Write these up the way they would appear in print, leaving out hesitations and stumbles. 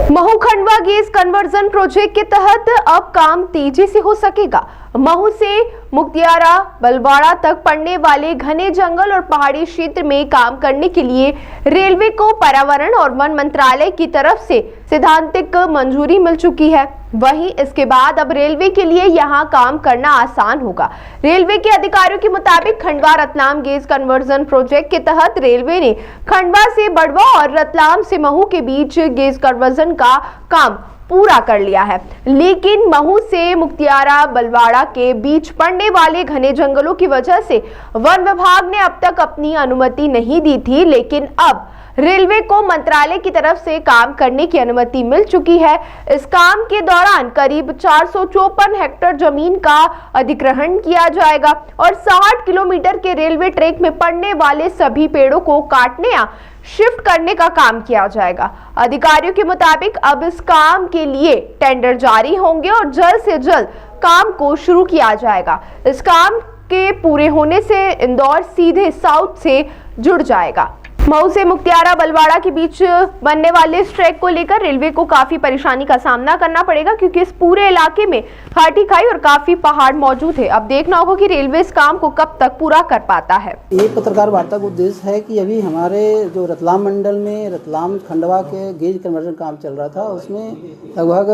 Mhow Khandwa gas conversion project के तहत अब काम तेजी से हो सकेगा। महू से मुक्तियारा बलवाड़ा तक पड़ने वाले घने जंगल और पहाड़ी क्षेत्र में काम करने के लिए रेलवे को पर्यावरण और वन मंत्रालय की तरफ से सैद्धांतिक मंजूरी मिल चुकी है। वहीं इसके बाद अब रेलवे के लिए यहां काम करना आसान होगा। रेलवे के अधिकारियों के मुताबिक Khandwa Ratlam gas conversion project के तहत रेलवे ने खंडवा से बड़वा और रतलाम से महू के बीच गैस कन्वर्जन का काम पूरा कर लिया है, लेकिन महू से मुक्तियारा बलवाड़ा के बीच पड़ने वाले घने जंगलों की वजह से वन विभाग ने अब तक अपनी अनुमति नहीं दी थी, लेकिन अब रेलवे को मंत्रालय की तरफ से काम करने की अनुमति मिल चुकी है। इस काम के दौरान करीब 454 हेक्टेयर जमीन का अधिग्रहण किया जाएगा और 60 किलोमीटर के रेलवे ट्रैक में पड़ने वाले सभी पेड़ों को काटने या शिफ्ट करने का काम किया जाएगा। अधिकारियों के मुताबिक अब इस काम के लिए टेंडर जारी होंगे और जल्द से जल्द काम को शुरू किया जाएगा। इस काम के पूरे होने से इंदौर सीधे साउथ से जुड़ जाएगा। महू से मुक्तियारा बलवाड़ा के बीच बनने वाले इस ट्रैक को लेकर रेलवे को काफी परेशानी का सामना करना पड़ेगा, क्योंकि इस पूरे इलाके में घाटी खाई और काफी पहाड़ मौजूद है। अब देखना होगा कि रेलवे इस काम को कब तक पूरा कर पाता है। ये पत्रकार वार्ता का उद्देश्य है कि अभी हमारे जो रतलाम मंडल में रतलाम खंडवा के गेज कन्वर्जन काम चल रहा था, उसमें लगभग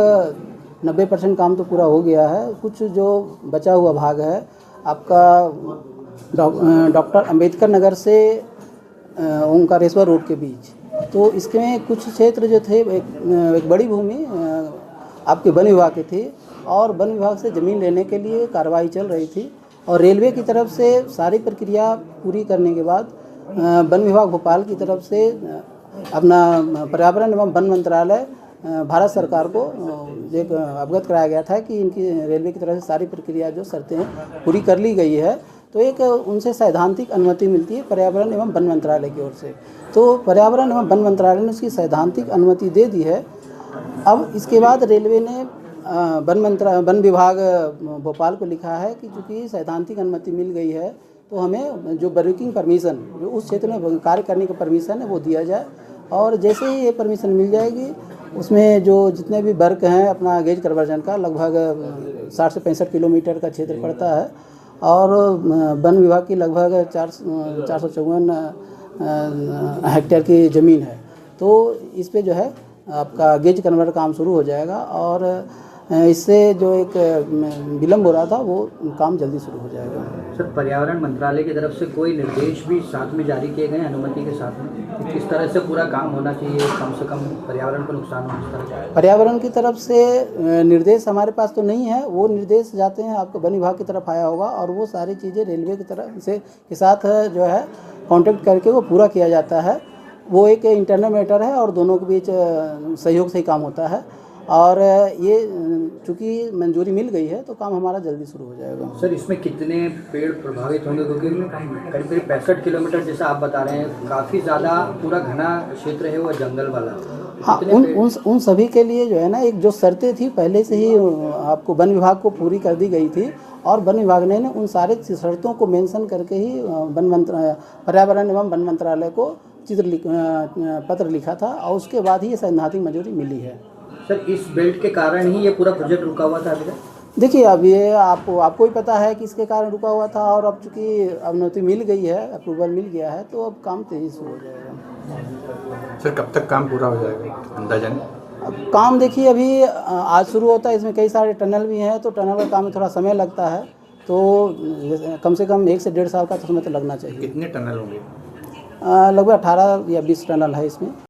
90% काम तो पूरा हो गया है। कुछ जो बचा हुआ भाग है आपका डॉक्टर अंबेडकर नगर से ओंकारेश्वर रोड के बीच, तो इसमें कुछ क्षेत्र जो थे एक बड़ी भूमि आपके वन विभाग के थे और वन विभाग से ज़मीन लेने के लिए कार्रवाई चल रही थी और रेलवे की तरफ से सारी प्रक्रिया पूरी करने के बाद वन विभाग भोपाल की तरफ से अपना पर्यावरण एवं वन मंत्रालय भारत सरकार को एक अवगत कराया गया था कि इनकी रेलवे की तरफ से सारी प्रक्रिया जो शर्तें हैं पूरी कर ली गई है। तो एक उनसे सैद्धांतिक अनुमति मिलती है पर्यावरण एवं वन मंत्रालय की ओर से। तो पर्यावरण एवं वन मंत्रालय ने उसकी सैद्धांतिक अनुमति दे दी है। अब इसके बाद रेलवे ने वन विभाग भोपाल को लिखा है कि चूँकि सैद्धांतिक अनुमति मिल गई है तो हमें जो वर्किंग परमिशन, जो उस क्षेत्र में कार्य करने का परमिशन है वो दिया जाए, और जैसे ही ये परमिशन मिल जाएगी उसमें जो जितने भी वर्क हैं अपना गेज कन्वर्जन का लगभग 60 से 65 किलोमीटर का क्षेत्र पड़ता है और वन विभाग की लगभग 454 हेक्टेयर की ज़मीन है। तो इस पे जो है आपका गेज कन्वर्टर काम शुरू हो जाएगा और इससे जो एक विलम्ब हो रहा था वो काम जल्दी शुरू हो जाएगा। सर, पर्यावरण मंत्रालय की तरफ से कोई निर्देश भी साथ में जारी किए गए अनुमति के साथ में, किस तरह से पूरा काम होना चाहिए, कम से कम पर्यावरण को नुकसान हो इस तरह? पर्यावरण की तरफ से निर्देश हमारे पास तो नहीं है, वो निर्देश जाते हैं आपको वन विभाग की तरफ आया होगा और वो सारी चीज़ें रेलवे की तरफ से के साथ जो है कॉन्टेक्ट करके वो पूरा किया जाता है। वो एक इंटरनल मैटर है और दोनों के बीच सहयोग से ही काम होता है और ये चूँकि मंजूरी मिल गई है तो काम हमारा जल्दी शुरू हो जाएगा। सर, इसमें कितने पेड़ प्रभावित होंगे, क्योंकि करीब 65 किलोमीटर जैसा आप बता रहे हैं, काफ़ी ज़्यादा पूरा घना क्षेत्र है वो जंगल वाला। हाँ, उन सभी के लिए जो है ना एक जो शर्तें थी पहले से ही आपको वन विभाग को पूरी कर दी गई थी और वन विभाग ने उन सारे शर्तों को मेंशन करके ही पर्यावरण एवं वन मंत्रालय को पत्र लिखा था और उसके बाद ही ये सैद्धांतिक मंजूरी मिली है। सर, इस बेल्ट के कारण ही ये पूरा प्रोजेक्ट रुका हुआ था अभी तक? देखिए, अब ये आपको ही पता है कि इसके कारण रुका हुआ था और अब चूँकि अनुमति मिल गई है, अप्रूवल मिल गया है, तो अब काम तेज़ी से हो जाएगा। सर, कब तक काम पूरा हो जाएगा अंदाजन? अब काम देखिए अभी आज शुरू होता है, इसमें कई सारे टनल भी हैं तो टनल का काम में थोड़ा समय लगता है, तो कम से कम 1 से 1.5 साल का तो समय तो लगना चाहिए। कितने टनल होंगे? लगभग 18 या 20 टनल है इसमें।